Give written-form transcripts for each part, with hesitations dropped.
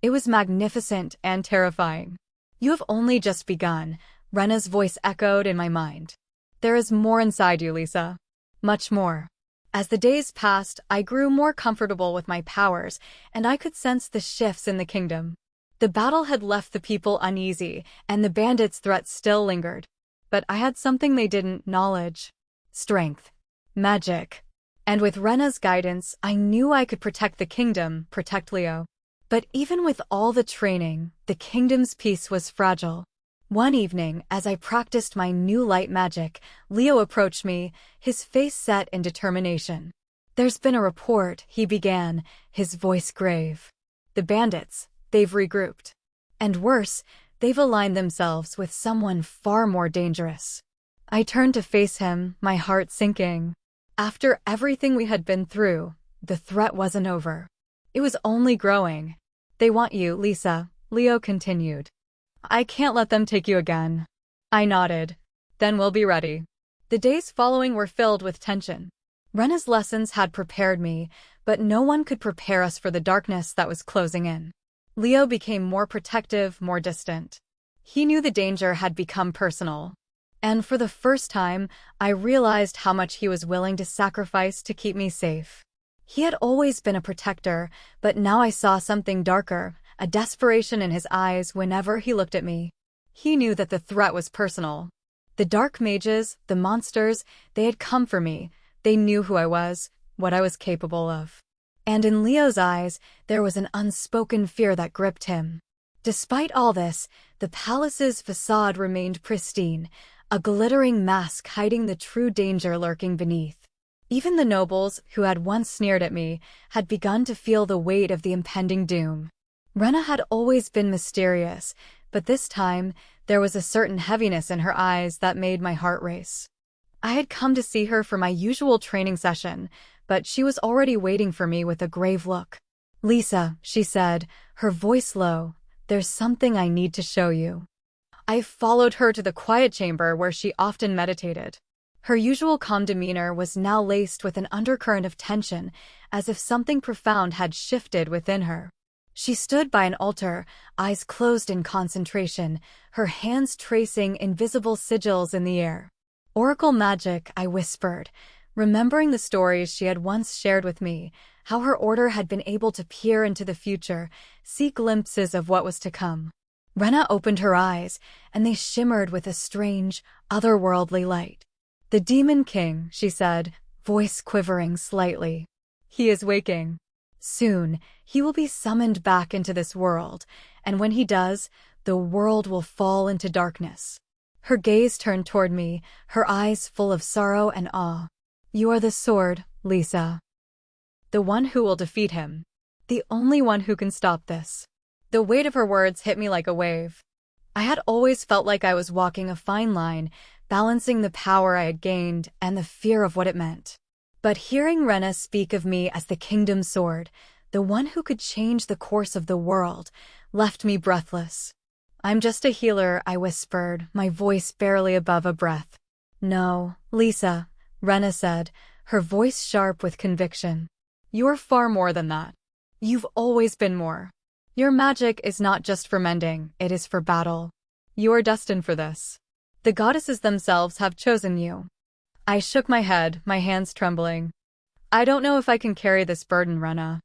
It was magnificent and terrifying. "You have only just begun," Rena's voice echoed in my mind. "There is more inside you, Lisa. Much more." As the days passed, I grew more comfortable with my powers, and I could sense the shifts in the kingdom. The battle had left the people uneasy, and the bandits' threats still lingered. But I had something they didn't: knowledge, strength, magic. And with Rena's guidance, I knew I could protect the kingdom, protect Leo. But even with all the training, the kingdom's peace was fragile. One evening, as I practiced my new light magic, Leo approached me, his face set in determination. "There's been a report," he began, his voice grave. "The bandits, they've regrouped. And worse, they've aligned themselves with someone far more dangerous." I turned to face him, my heart sinking. After everything we had been through, the threat wasn't over. It was only growing. "They want you, Lisa," Leo continued. "I can't let them take you again." I nodded. "Then we'll be ready." The days following were filled with tension. Rena's lessons had prepared me, but no one could prepare us for the darkness that was closing in. Leo became more protective, more distant. He knew the danger had become personal. And for the first time, I realized how much he was willing to sacrifice to keep me safe. He had always been a protector, but now I saw something darker, a desperation in his eyes whenever he looked at me. He knew that the threat was personal. The dark mages, the monsters, they had come for me. They knew who I was, what I was capable of. And in Leo's eyes, there was an unspoken fear that gripped him. Despite all this, the palace's facade remained pristine, a glittering mask hiding the true danger lurking beneath. Even the nobles, who had once sneered at me, had begun to feel the weight of the impending doom. Rena had always been mysterious, but this time, there was a certain heaviness in her eyes that made my heart race. I had come to see her for my usual training session, but she was already waiting for me with a grave look. "Lisa," she said, her voice low, "there's something I need to show you." I followed her to the quiet chamber where she often meditated. Her usual calm demeanor was now laced with an undercurrent of tension, as if something profound had shifted within her. She stood by an altar, eyes closed in concentration, her hands tracing invisible sigils in the air. "Oracle magic," I whispered, remembering the stories she had once shared with me, how her order had been able to peer into the future, see glimpses of what was to come. Rena opened her eyes, and they shimmered with a strange, otherworldly light. "The Demon King," she said, voice quivering slightly. "He is waking. Soon, he will be summoned back into this world, and when he does, the world will fall into darkness." Her gaze turned toward me, her eyes full of sorrow and awe. "You are the sword, Lisa. The one who will defeat him. The only one who can stop this." The weight of her words hit me like a wave. I had always felt like I was walking a fine line, balancing the power I had gained and the fear of what it meant. But hearing Rena speak of me as the kingdom's sword, the one who could change the course of the world, left me breathless. "I'm just a healer," I whispered, my voice barely above a breath. "No, Lisa," Rena said, her voice sharp with conviction. "You're far more than that. You've always been more. Your magic is not just for mending, it is for battle. You are destined for this. The goddesses themselves have chosen you." I shook my head, my hands trembling. "I don't know if I can carry this burden, Rena.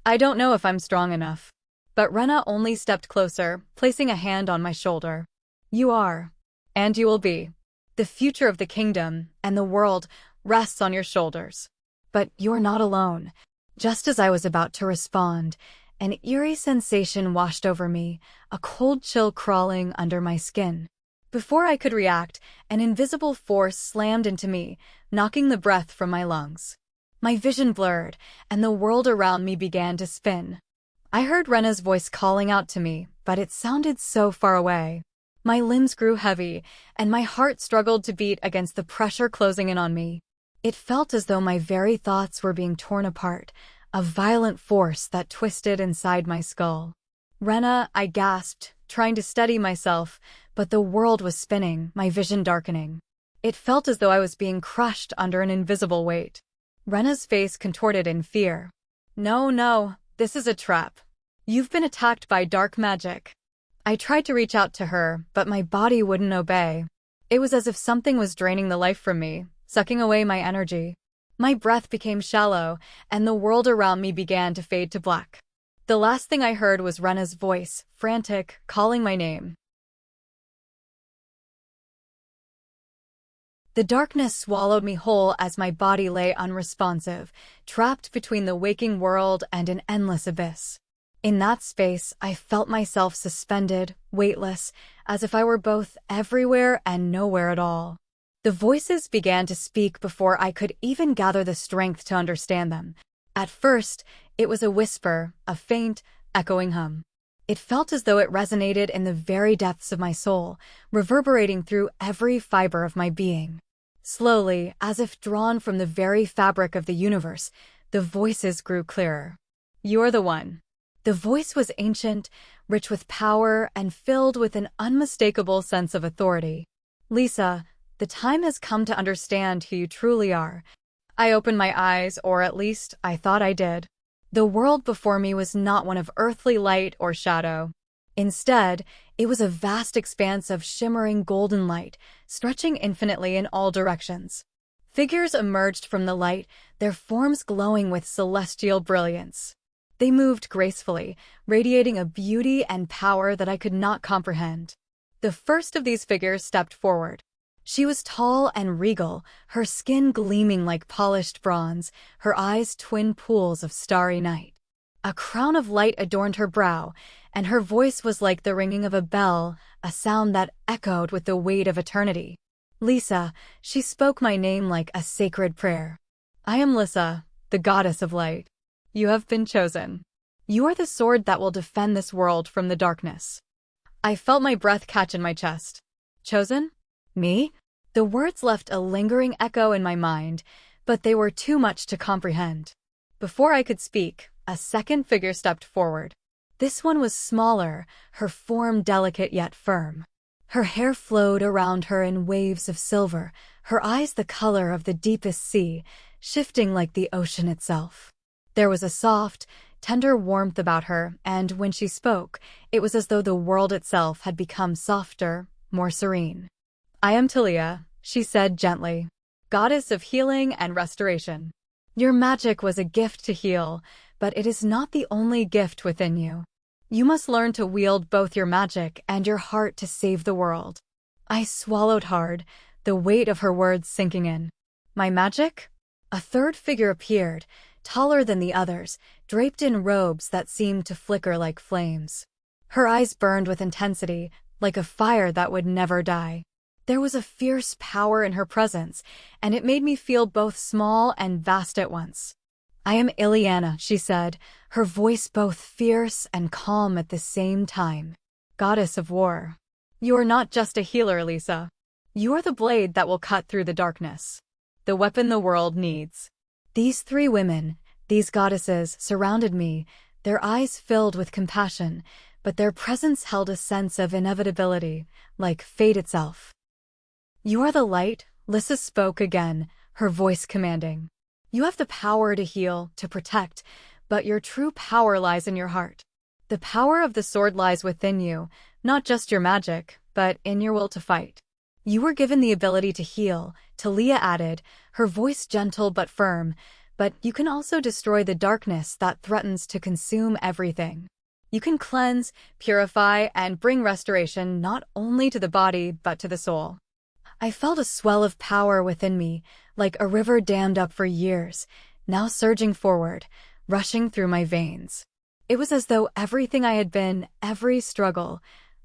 I don't know if I'm strong enough." But Rena only stepped closer, placing a hand on my shoulder. "You are. And you will be. The future of the kingdom, and the world, rests on your shoulders. But you're not alone." Just as I was about to respond, an eerie sensation washed over me, a cold chill crawling under my skin. Before I could react, an invisible force slammed into me, knocking the breath from my lungs. My vision blurred, and the world around me began to spin. I heard Rena's voice calling out to me, but it sounded so far away. My limbs grew heavy, and my heart struggled to beat against the pressure closing in on me. It felt as though my very thoughts were being torn apart, a violent force that twisted inside my skull. "Rena," I gasped, trying to steady myself, but the world was spinning, my vision darkening. It felt as though I was being crushed under an invisible weight. Rena's face contorted in fear. "No, no, this is a trap. You've been attacked by dark magic. I tried to reach out to her, but my body wouldn't obey. It was as if something was draining the life from me, sucking away my energy. My breath became shallow, and the world around me began to fade to black. The last thing I heard was Rena's voice, frantic, calling my name. The darkness swallowed me whole as my body lay unresponsive, trapped between the waking world and an endless abyss. In that space, I felt myself suspended, weightless, as if I were both everywhere and nowhere at all. The voices began to speak before I could even gather the strength to understand them. At first, it was a whisper, a faint, echoing hum. It felt as though it resonated in the very depths of my soul, reverberating through every fiber of my being. Slowly, as if drawn from the very fabric of the universe, the voices grew clearer. "You're the one." The voice was ancient, rich with power, and filled with an unmistakable sense of authority. "Lisa, the time has come to understand who you truly are." I opened my eyes, or at least I thought I did. The world before me was not one of earthly light or shadow. Instead, it was a vast expanse of shimmering golden light, stretching infinitely in all directions. Figures emerged from the light, their forms glowing with celestial brilliance. They moved gracefully, radiating a beauty and power that I could not comprehend. The first of these figures stepped forward. She was tall and regal, her skin gleaming like polished bronze, her eyes twin pools of starry night. A crown of light adorned her brow, and her voice was like the ringing of a bell, a sound that echoed with the weight of eternity. "Lisa," she spoke my name like a sacred prayer. "I am Lisa, the goddess of light. You have been chosen. You are the sword that will defend this world from the darkness." I felt my breath catch in my chest. Chosen? Me? The words left a lingering echo in my mind, but they were too much to comprehend. Before I could speak, a second figure stepped forward. This one was smaller, her form delicate yet firm. Her hair flowed around her in waves of silver, her eyes the color of the deepest sea, shifting like the ocean itself. There was a soft, tender warmth about her, and when she spoke, it was as though the world itself had become softer, more serene. "I am Talia," she said gently, "goddess of healing and restoration. Your magic was a gift to heal, but it is not the only gift within you. You must learn to wield both your magic and your heart to save the world." I swallowed hard, the weight of her words sinking in. "My magic?" A third figure appeared, taller than the others, draped in robes that seemed to flicker like flames. Her eyes burned with intensity, like a fire that would never die. There was a fierce power in her presence, and it made me feel both small and vast at once. "I am Ileana," she said, her voice both fierce and calm at the same time. "Goddess of war. You are not just a healer, Lisa. You are the blade that will cut through the darkness. The weapon the world needs." These three women, these goddesses, surrounded me, their eyes filled with compassion, but their presence held a sense of inevitability, like fate itself. "You are the light," Lisa spoke again, her voice commanding. "You have the power to heal, to protect, but your true power lies in your heart. The power of the sword lies within you, not just your magic, but in your will to fight. You were given the ability to heal," Talia added, her voice gentle but firm, "but you can also destroy the darkness that threatens to consume everything. You can cleanse, purify, and bring restoration not only to the body but to the soul." I felt a swell of power within me, like a river dammed up for years, now surging forward, rushing through my veins. It was as though everything I had been, every struggle,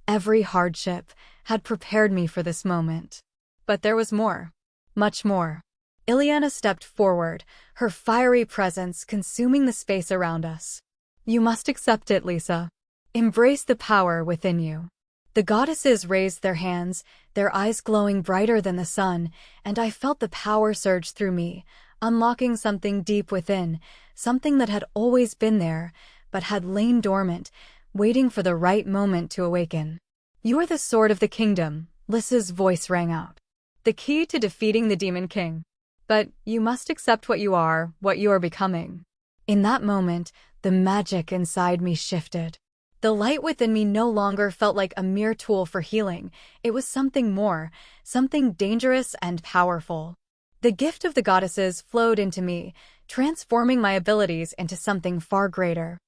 every hardship, had prepared me for this moment. But there was more. Much more. Ileana stepped forward, her fiery presence consuming the space around us. "You must accept it, Lisa. Embrace the power within you." The goddesses raised their hands, their eyes glowing brighter than the sun, and I felt the power surge through me, unlocking something deep within, something that had always been there, but had lain dormant, waiting for the right moment to awaken. "You are the sword of the kingdom," Lisa's voice rang out. "The key to defeating the demon king. But you must accept what you are becoming." In that moment, the magic inside me shifted. The light within me no longer felt like a mere tool for healing. It was something more, something dangerous and powerful. The gift of the goddesses flowed into me, transforming my abilities into something far greater.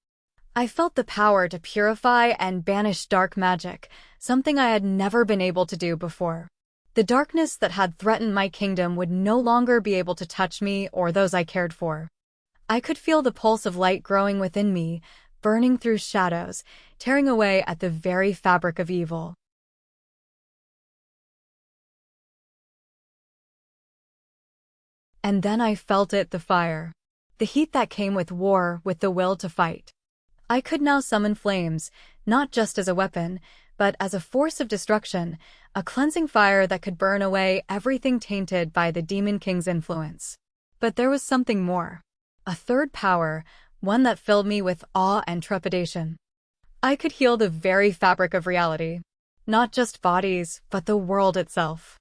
I felt the power to purify and banish dark magic, something I had never been able to do before. The darkness that had threatened my kingdom would no longer be able to touch me or those I cared for. I could feel the pulse of light growing within me, burning through shadows, tearing away at the very fabric of evil. And then I felt it, the fire. The heat that came with war, with the will to fight. I could now summon flames, not just as a weapon, but as a force of destruction, a cleansing fire that could burn away everything tainted by the Demon King's influence. But there was something more. A third power, one that filled me with awe and trepidation. I could heal the very fabric of reality. Not just bodies, but the world itself.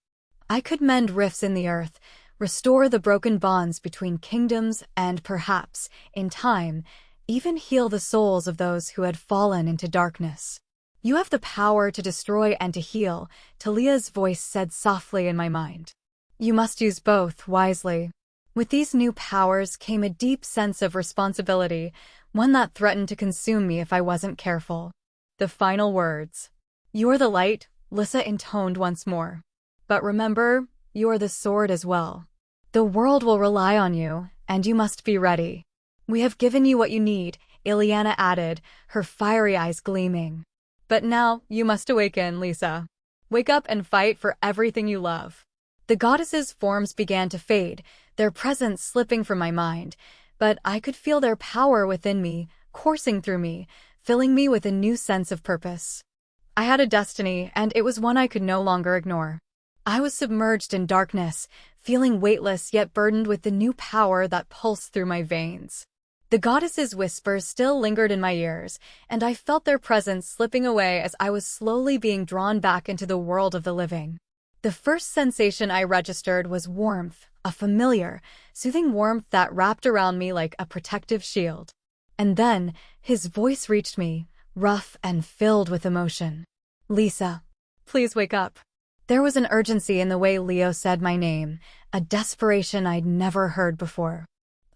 I could mend rifts in the earth, restore the broken bonds between kingdoms, and perhaps, in time, even heal the souls of those who had fallen into darkness. You have the power to destroy and to heal, Talia's voice said softly in my mind. You must use both wisely. With these new powers came a deep sense of responsibility, one that threatened to consume me if I wasn't careful. The final words. You're the light, Lissa intoned once more. But remember, you're the sword as well. The world will rely on you, and you must be ready. We have given you what you need, Ileana added, her fiery eyes gleaming. But now, you must awaken, Lisa. Wake up and fight for everything you love. The goddesses' forms began to fade, their presence slipping from my mind, but I could feel their power within me, coursing through me, filling me with a new sense of purpose. I had a destiny, and it was one I could no longer ignore. I was submerged in darkness, feeling weightless yet burdened with the new power that pulsed through my veins. The goddesses' whispers still lingered in my ears, and I felt their presence slipping away as I was slowly being drawn back into the world of the living. The first sensation I registered was warmth, a familiar, soothing warmth that wrapped around me like a protective shield. And then, his voice reached me, rough and filled with emotion. Lisa, please wake up. There was an urgency in the way Leo said my name, a desperation I'd never heard before.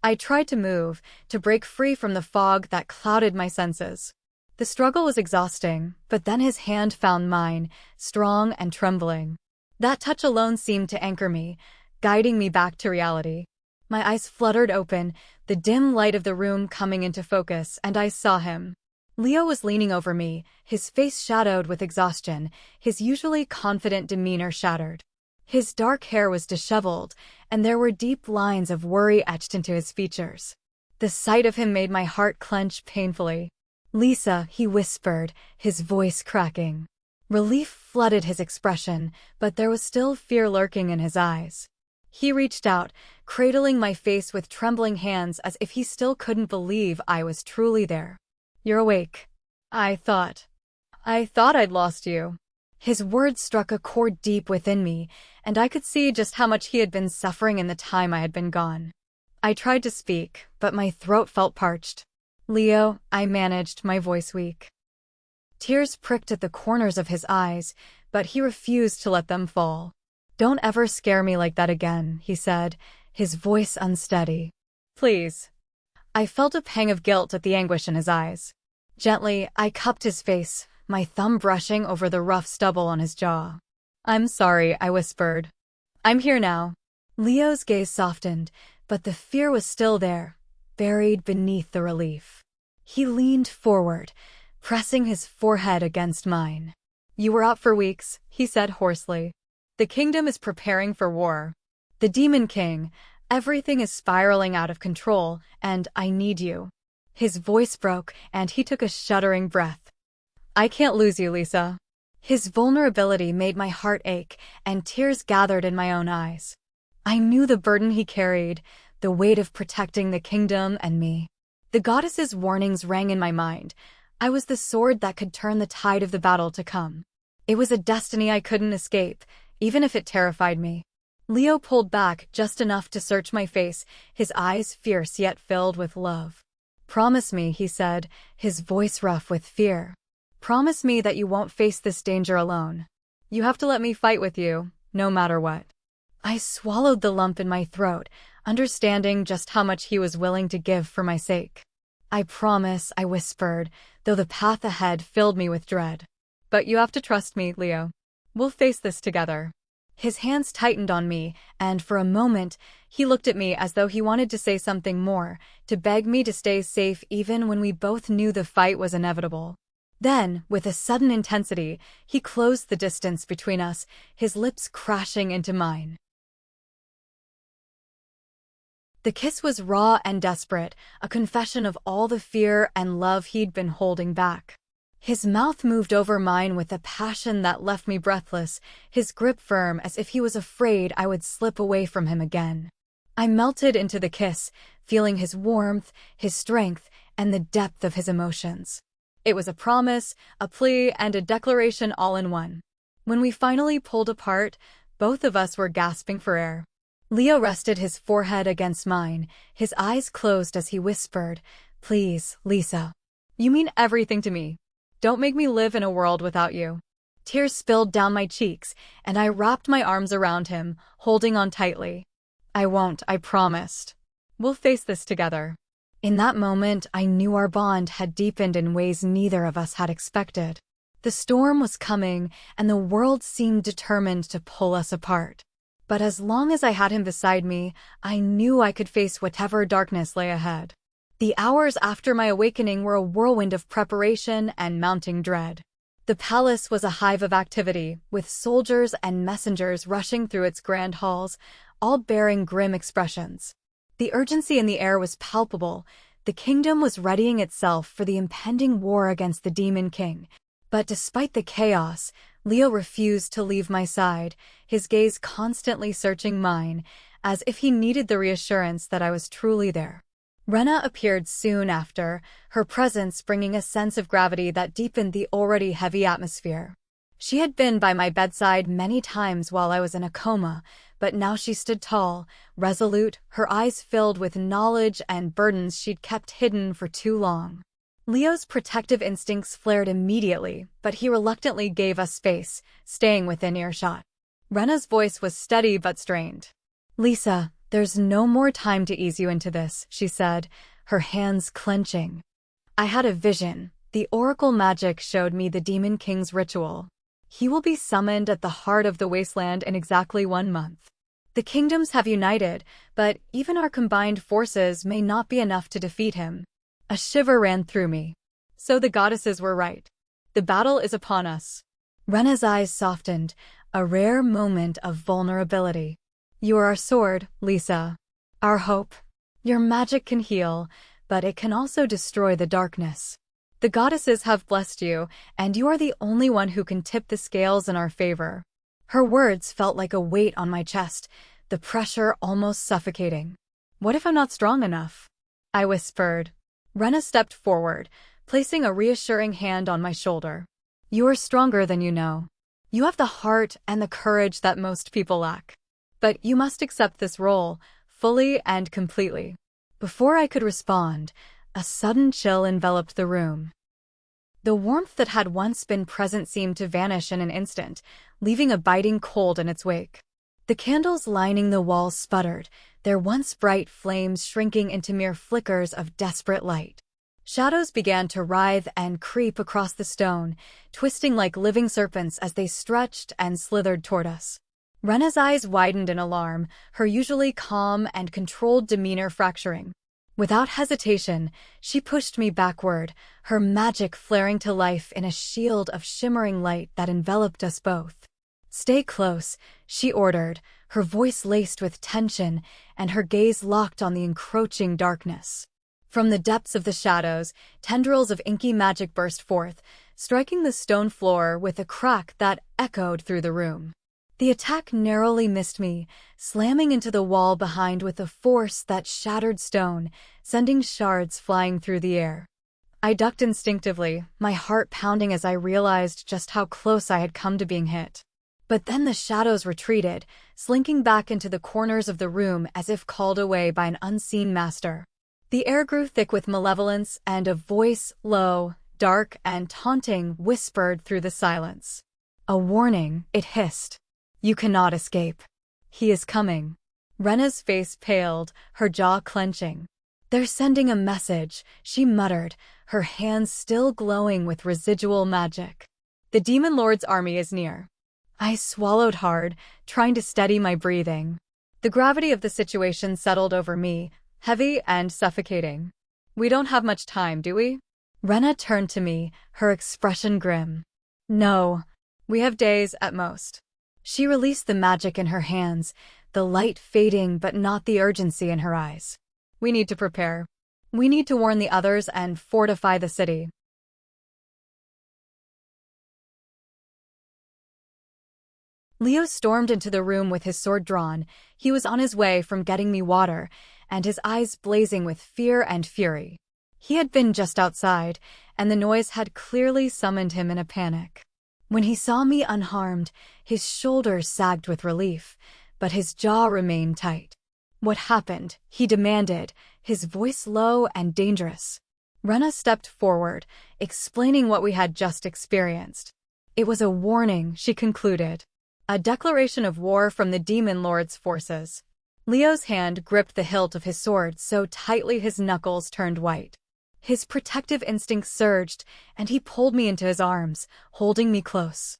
I tried to move, to break free from the fog that clouded my senses. The struggle was exhausting, but then his hand found mine, strong and trembling. That touch alone seemed to anchor me, guiding me back to reality. My eyes fluttered open, the dim light of the room coming into focus, and I saw him. Leo was leaning over me, his face shadowed with exhaustion, his usually confident demeanor shattered. His dark hair was disheveled, and there were deep lines of worry etched into his features. The sight of him made my heart clench painfully. Lisa, he whispered, his voice cracking. Relief flooded his expression, but there was still fear lurking in his eyes. He reached out, cradling my face with trembling hands as if he still couldn't believe I was truly there. You're awake. I thought I'd lost you. His words struck a chord deep within me, and I could see just how much he had been suffering in the time I had been gone. I tried to speak, but my throat felt parched. Leo, I managed, my voice weak. Tears pricked at the corners of his eyes, but he refused to let them fall. Don't ever scare me like that again, he said, his voice unsteady. Please. I felt a pang of guilt at the anguish in his eyes. Gently, I cupped his face, my thumb brushing over the rough stubble on his jaw. I'm sorry, I whispered. I'm here now. Leo's gaze softened, but the fear was still there, buried beneath the relief. He leaned forward, pressing his forehead against mine. You were out for weeks, he said hoarsely. The kingdom is preparing for war. The Demon King, everything is spiraling out of control, and I need you. His voice broke, and he took a shuddering breath. I can't lose you, Lisa. His vulnerability made my heart ache, and tears gathered in my own eyes. I knew the burden he carried, the weight of protecting the kingdom and me. The goddess's warnings rang in my mind. I was the sword that could turn the tide of the battle to come. It was a destiny I couldn't escape, even if it terrified me. Leo pulled back just enough to search my face, his eyes fierce yet filled with love. "Promise me," he said, his voice rough with fear. "Promise me that you won't face this danger alone. You have to let me fight with you, no matter what." I swallowed the lump in my throat, understanding just how much he was willing to give for my sake. "I promise," I whispered, though the path ahead filled me with dread. "But you have to trust me, Leo. We'll face this together." His hands tightened on me, and for a moment, he looked at me as though he wanted to say something more, to beg me to stay safe even when we both knew the fight was inevitable. Then, with a sudden intensity, he closed the distance between us, his lips crashing into mine. The kiss was raw and desperate, a confession of all the fear and love he'd been holding back. His mouth moved over mine with a passion that left me breathless, his grip firm as if he was afraid I would slip away from him again. I melted into the kiss, feeling his warmth, his strength, and the depth of his emotions. It was a promise, a plea, and a declaration all in one. When we finally pulled apart, both of us were gasping for air. Leo rested his forehead against mine, his eyes closed as he whispered, "Please, Lisa. You mean everything to me. Don't make me live in a world without you." Tears spilled down my cheeks, and I wrapped my arms around him, holding on tightly. "I won't," I promised. "We'll face this together." In that moment, I knew our bond had deepened in ways neither of us had expected. The storm was coming, and the world seemed determined to pull us apart. But as long as I had him beside me, I knew I could face whatever darkness lay ahead. The hours after my awakening were a whirlwind of preparation and mounting dread. The palace was a hive of activity, with soldiers and messengers rushing through its grand halls, all bearing grim expressions. The urgency in the air was palpable. The kingdom was readying itself for the impending war against the Demon King. But despite the chaos, Leo refused to leave my side, his gaze constantly searching mine, as if he needed the reassurance that I was truly there. Rena appeared soon after, her presence bringing a sense of gravity that deepened the already heavy atmosphere. She had been by my bedside many times while I was in a coma, but now she stood tall, resolute, her eyes filled with knowledge and burdens she'd kept hidden for too long. Leo's protective instincts flared immediately, but he reluctantly gave us space, staying within earshot. Rena's voice was steady but strained. "Lisa, there's no more time to ease you into this," she said, her hands clenching. I had a vision. The oracle magic showed me the Demon King's ritual. He will be summoned at the heart of the wasteland in exactly 1 month. The kingdoms have united, but even our combined forces may not be enough to defeat him. A shiver ran through me. So the goddesses were right. The battle is upon us. Rena's eyes softened, a rare moment of vulnerability. "You are our sword, Lisa. Our hope. Your magic can heal, but it can also destroy the darkness. The goddesses have blessed you, and you are the only one who can tip the scales in our favor." Her words felt like a weight on my chest, the pressure almost suffocating. "What if I'm not strong enough?" I whispered. Rena stepped forward, placing a reassuring hand on my shoulder. "You are stronger than you know. You have the heart and the courage that most people lack. But you must accept this role, fully and completely." Before I could respond, a sudden chill enveloped the room. The warmth that had once been present seemed to vanish in an instant, leaving a biting cold in its wake. The candles lining the walls sputtered, their once bright flames shrinking into mere flickers of desperate light. Shadows began to writhe and creep across the stone, twisting like living serpents as they stretched and slithered toward us. Rena's eyes widened in alarm, her usually calm and controlled demeanor fracturing. Without hesitation, she pushed me backward, her magic flaring to life in a shield of shimmering light that enveloped us both. "Stay close," she ordered, her voice laced with tension and her gaze locked on the encroaching darkness. From the depths of the shadows, tendrils of inky magic burst forth, striking the stone floor with a crack that echoed through the room. The attack narrowly missed me, slamming into the wall behind with a force that shattered stone, sending shards flying through the air. I ducked instinctively, my heart pounding as I realized just how close I had come to being hit. But then the shadows retreated, slinking back into the corners of the room as if called away by an unseen master. The air grew thick with malevolence, and a voice, low, dark, and taunting, whispered through the silence. A warning, it hissed. You cannot escape. He is coming. Rena's face paled, her jaw clenching. They're sending a message, she muttered, her hands still glowing with residual magic. The demon lord's army is near. I swallowed hard, trying to steady my breathing. The gravity of the situation settled over me, heavy and suffocating. We don't have much time, do we? Rena turned to me, her expression grim. No. We have days at most. She released the magic in her hands, the light fading but not the urgency in her eyes. We need to prepare. We need to warn the others and fortify the city. Leo stormed into the room with his sword drawn. He was on his way from getting me water, and his eyes blazing with fear and fury. He had been just outside, and the noise had clearly summoned him in a panic. When he saw me unharmed, his shoulders sagged with relief, but his jaw remained tight. What happened? He demanded, his voice low and dangerous. Rena stepped forward, explaining what we had just experienced. It was a warning, she concluded. A declaration of war from the demon lord's forces. Leo's hand gripped the hilt of his sword so tightly his knuckles turned white. His protective instinct surged, and he pulled me into his arms, holding me close.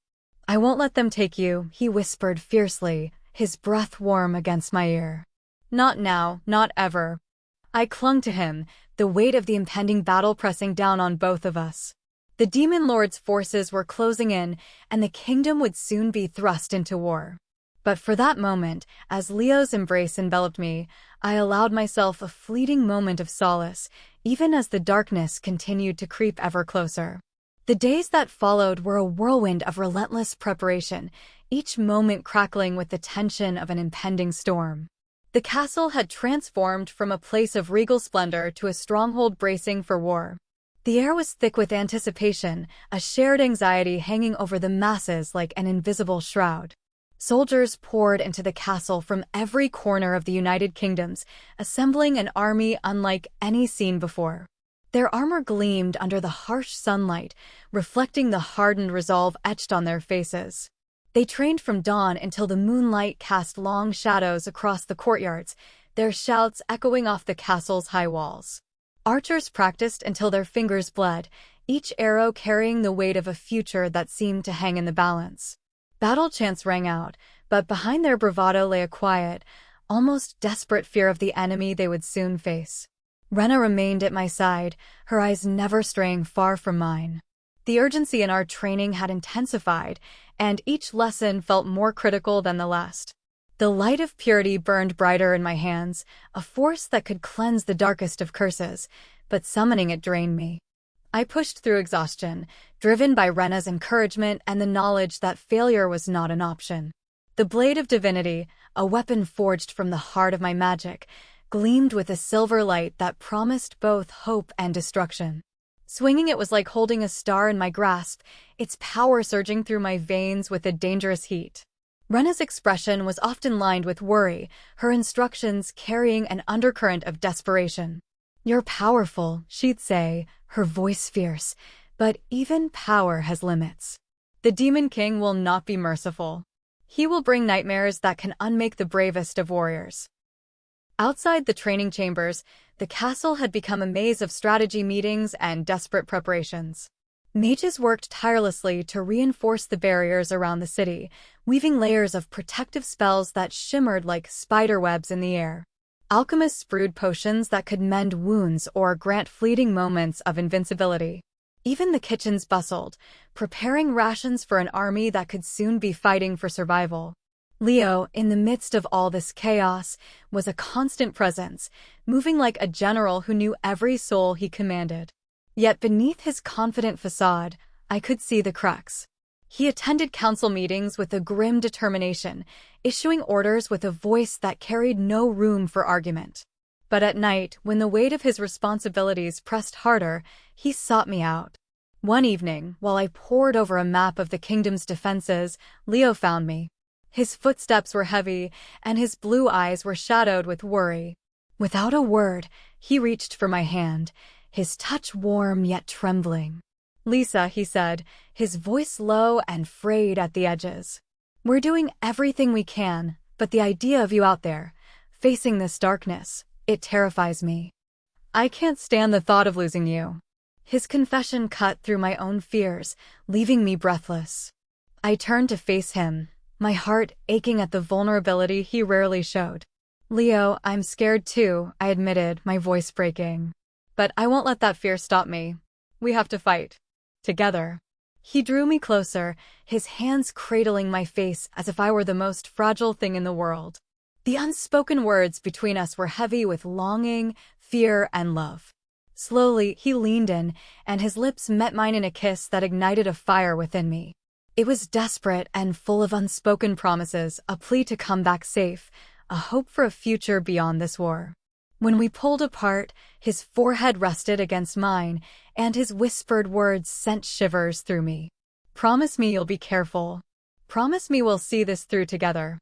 I won't let them take you, he whispered fiercely, his breath warm against my ear. Not now, not ever. I clung to him, the weight of the impending battle pressing down on both of us. The demon lord's forces were closing in, and the kingdom would soon be thrust into war. But for that moment, as Leo's embrace enveloped me, I allowed myself a fleeting moment of solace, even as the darkness continued to creep ever closer. The days that followed were a whirlwind of relentless preparation, each moment crackling with the tension of an impending storm. The castle had transformed from a place of regal splendor to a stronghold bracing for war. The air was thick with anticipation, a shared anxiety hanging over the masses like an invisible shroud. Soldiers poured into the castle from every corner of the United Kingdoms, assembling an army unlike any seen before. Their armor gleamed under the harsh sunlight, reflecting the hardened resolve etched on their faces. They trained from dawn until the moonlight cast long shadows across the courtyards, their shouts echoing off the castle's high walls. Archers practiced until their fingers bled, each arrow carrying the weight of a future that seemed to hang in the balance. Battle chants rang out, but behind their bravado lay a quiet, almost desperate fear of the enemy they would soon face. Rena remained at my side, her eyes never straying far from mine. The urgency in our training had intensified, and each lesson felt more critical than the last. The light of purity burned brighter in my hands, a force that could cleanse the darkest of curses, but summoning it drained me. I pushed through exhaustion, driven by Rena's encouragement and the knowledge that failure was not an option. The blade of divinity, a weapon forged from the heart of my magic, gleamed with a silver light that promised both hope and destruction. Swinging it was like holding a star in my grasp, its power surging through my veins with a dangerous heat. Rena's expression was often lined with worry, her instructions carrying an undercurrent of desperation. You're powerful, she'd say, her voice fierce, but even power has limits. The Demon King will not be merciful. He will bring nightmares that can unmake the bravest of warriors. Outside the training chambers, the castle had become a maze of strategy meetings and desperate preparations. Mages worked tirelessly to reinforce the barriers around the city, weaving layers of protective spells that shimmered like spider webs in the air. Alchemists brewed potions that could mend wounds or grant fleeting moments of invincibility. Even the kitchens bustled, preparing rations for an army that could soon be fighting for survival. Leo, in the midst of all this chaos, was a constant presence, moving like a general who knew every soul he commanded. Yet beneath his confident facade, I could see the cracks. He attended council meetings with a grim determination, issuing orders with a voice that carried no room for argument. But at night, when the weight of his responsibilities pressed harder, he sought me out. One evening, while I pored over a map of the kingdom's defenses, Leo found me. His footsteps were heavy, and his blue eyes were shadowed with worry. Without a word, he reached for my hand, his touch warm yet trembling. "Lisa," he said, his voice low and frayed at the edges. "We're doing everything we can, but the idea of you out there, facing this darkness, it terrifies me. I can't stand the thought of losing you." His confession cut through my own fears, leaving me breathless. I turned to face him, my heart aching at the vulnerability he rarely showed. "Leo, I'm scared too," I admitted, my voice breaking. "But I won't let that fear stop me. We have to fight. Together." He drew me closer, his hands cradling my face as if I were the most fragile thing in the world. The unspoken words between us were heavy with longing, fear, and love. Slowly, he leaned in, and his lips met mine in a kiss that ignited a fire within me. It was desperate and full of unspoken promises, a plea to come back safe, a hope for a future beyond this war. When we pulled apart, his forehead rested against mine, and his whispered words sent shivers through me. "Promise me you'll be careful. Promise me we'll see this through together."